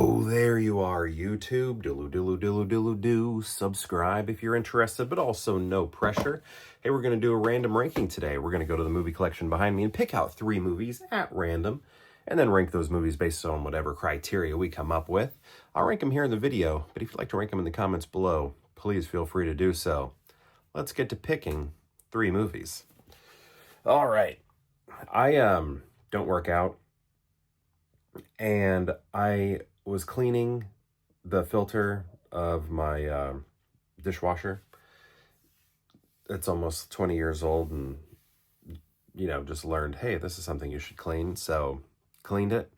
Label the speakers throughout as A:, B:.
A: Oh, there you are, YouTube. Do. Subscribe if you're interested, but also no pressure. Hey, we're going to do a random ranking today. We're going to go to the movie collection behind me and pick out 3 movies at random, and then rank those movies based on whatever criteria we come up with. I'll rank them here in the video, but if you'd like to rank them in the comments below, please feel free to do so. Let's get to picking 3 movies. All right. I don't work out, and I was cleaning the filter of my dishwasher. It's almost 20 years old, and just learned, hey, this is something you should clean. So cleaned it,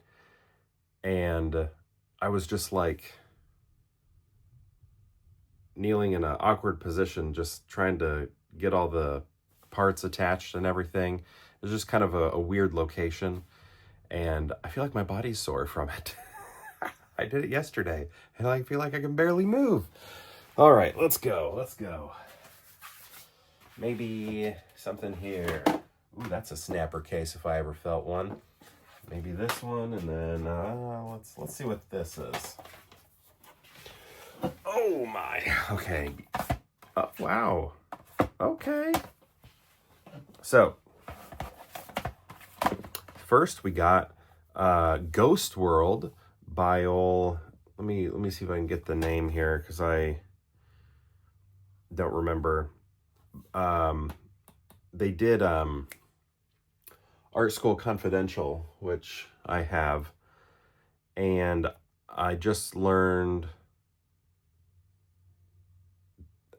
A: and I was just like kneeling in an awkward position, just trying to get all the parts attached and everything. It was just kind of a weird location, and I feel like my body's sore from it. I did it yesterday, and I feel like I can barely move. All right, let's go. Maybe something here. Ooh, that's a snapper case if I ever felt one. Maybe this one, and then let's see what this is. Oh my. Okay. Oh, wow. Okay. So, first we got Ghost World by let me see if I can get the name here, because I don't remember. They did Art School Confidential, which I have, and I just learned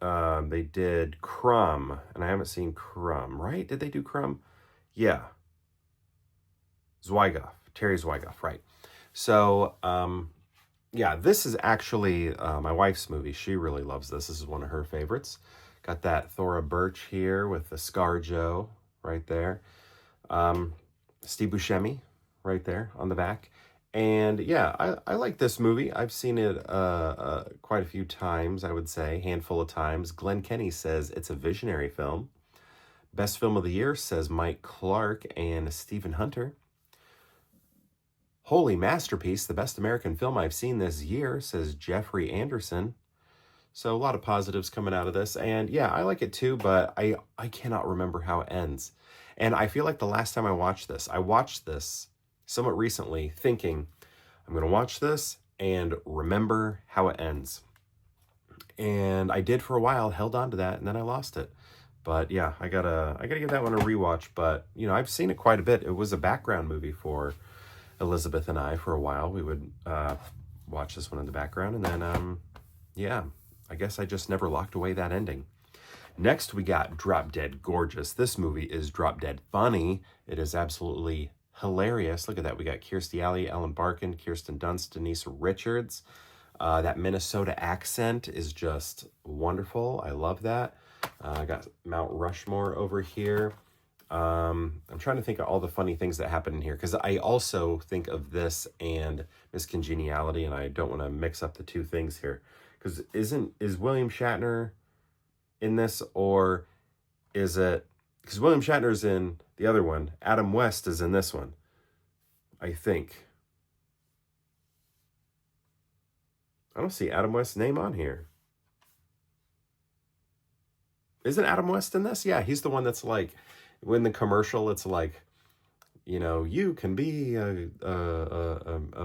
A: they did Crumb, and I haven't seen Crumb, right? Did they do Crumb? Yeah. Terry Zwigoff, right. So, yeah, this is actually my wife's movie. She really loves this. This is one of her favorites. Got that Thora Birch here with the ScarJo right there. Steve Buscemi right there on the back. And yeah, I like this movie. I've seen it quite a few times, I would say, handful of times. Glenn Kenny says it's a visionary film. Best film of the year, says Mike Clark and Stephen Hunter. Holy masterpiece, the best American film I've seen this year, says Jeffrey Anderson. So a lot of positives coming out of this. And yeah, I like it too, but I cannot remember how it ends. And I feel like the last time I watched this somewhat recently, thinking, I'm going to watch this and remember how it ends. And I did for a while, held on to that, and then I lost it. But yeah, I gotta give that one a rewatch. But I've seen it quite a bit. It was a background movie for Elizabeth and I for a while. We would watch this one in the background, and then yeah, I guess I just never locked away that ending. Next, we got Drop Dead Gorgeous. This movie is drop dead funny. It is absolutely hilarious. Look at that. We got Kirstie Alley, Ellen Barkin, Kirsten Dunst, Denise Richards. That Minnesota accent is just wonderful. I love that. I got Mount Rushmore over here. I'm trying to think of all the funny things that happen in here, because I also think of this and Miss Congeniality, and I don't want to mix up the two things here. Because is William Shatner in this, or is it, because William Shatner's in the other one, Adam West is in this one, I think. I don't see Adam West's name on here. Isn't Adam West in this? Yeah, he's the one that's like, when the commercial, it's like, you can be a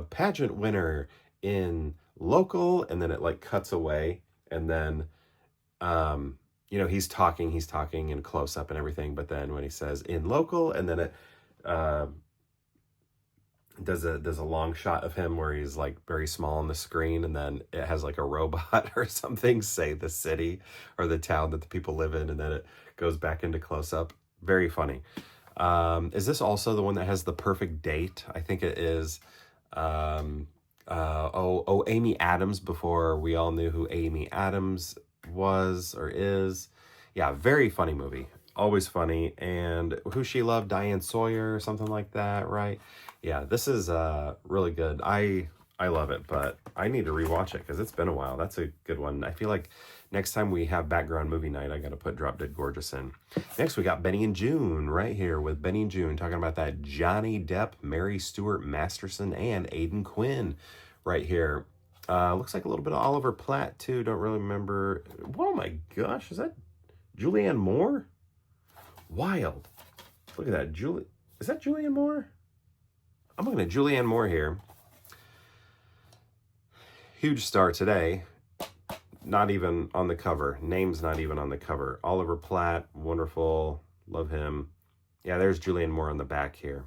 A: pageant winner in local, and then it like cuts away, and then he's talking in close up and everything, but then when he says in local, and then it does a long shot of him where he's like very small on the screen, and then it has like a robot or something say the city or the town that the people live in, and then it goes back into close up. Very funny. Is this also the one that has the perfect date? I think it is. Amy Adams, before we all knew who Amy Adams was or is. Yeah, very funny movie. Always funny. And Who She Loved, Diane Sawyer, or something like that, right? Yeah, this is really good. I love it, but I need to rewatch it because it's been a while. That's a good one. I feel like next time we have background movie night, I got to put Drop Dead Gorgeous in. Next, we got Benny and Joon right here with Benny and Joon, talking about that Johnny Depp, Mary Stuart Masterson, and Aidan Quinn right here. Looks like a little bit of Oliver Platt too. Don't really remember. Oh my gosh, is that Julianne Moore? Wild. Look at that. Is that Julianne Moore? I'm looking at Julianne Moore here. Huge star today. Not even on the cover. Name's not even on the cover. Oliver Platt, wonderful. Love him. Yeah, there's Julianne Moore on the back here.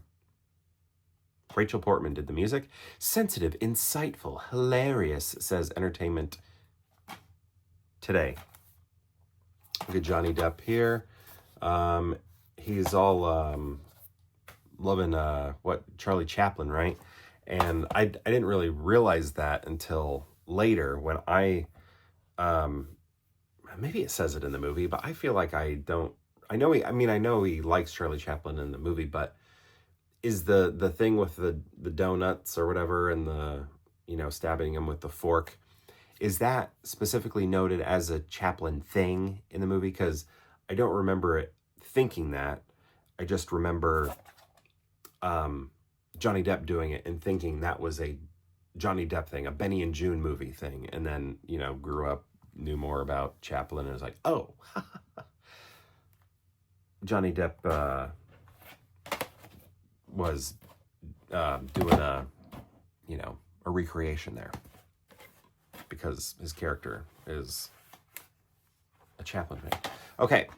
A: Rachel Portman did the music. Sensitive, insightful, hilarious, says Entertainment Today. Look at Johnny Depp here. He's all loving Charlie Chaplin, right? And I didn't really realize that until later when maybe it says it in the movie, but I feel like I know he likes Charlie Chaplin in the movie, but is the thing with the donuts or whatever and the, stabbing him with the fork, is that specifically noted as a Chaplin thing in the movie? Because I don't remember it thinking that. I just remember Johnny Depp doing it and thinking that was a Johnny Depp thing, a Benny and Joon movie thing. And then, grew up, knew more about Chaplin and was like, oh, Johnny Depp was doing a recreation there because his character is a Chaplin fan. Okay.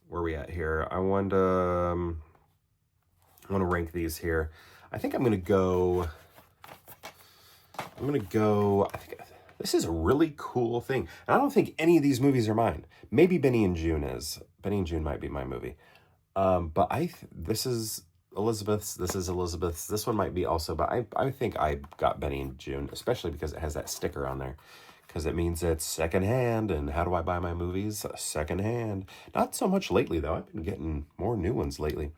A: Where are we at here? I want to rank these here. I think I'm going to go, I think this is a really cool thing. And I don't think any of these movies are mine. Maybe Benny and Joon is. Benny and Joon might be my movie. But this is Elizabeth's. This is Elizabeth's. This one might be also, but I think I got Benny and Joon, especially because it has that sticker on there. Because it means it's secondhand, and how do I buy my movies? Secondhand. Not so much lately, though. I've been getting more new ones lately.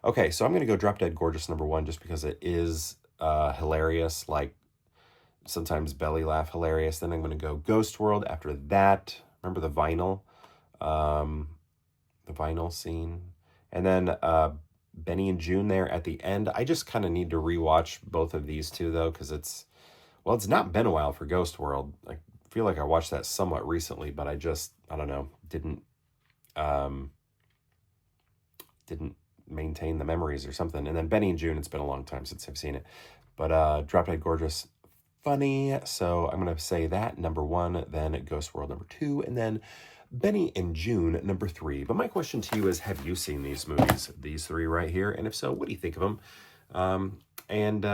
A: Okay, so I'm going to go Drop Dead Gorgeous #1 just because it is hilarious, like sometimes belly laugh hilarious. Then I'm going to go Ghost World after that. Remember the vinyl? The vinyl scene. And then Benny and Joon there at the end. I just kind of need to rewatch both of these two, though, because it's not been a while for Ghost World. I feel like I watched that somewhat recently, but I don't know, didn't maintain the memories or something. And then Benny and Joon, it's been a long time since I've seen it. But Drop Dead Gorgeous, funny. So I'm going to say that #1, then Ghost World #2, and then Benny and Joon #3. But my question to you is, have you seen these movies, these three right here? And if so, what do you think of them? And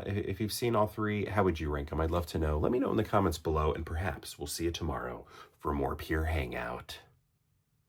A: if you've seen all three, how would you rank them? I'd love to know. Let me know in the comments below, and perhaps we'll see you tomorrow for more Pure Hangout.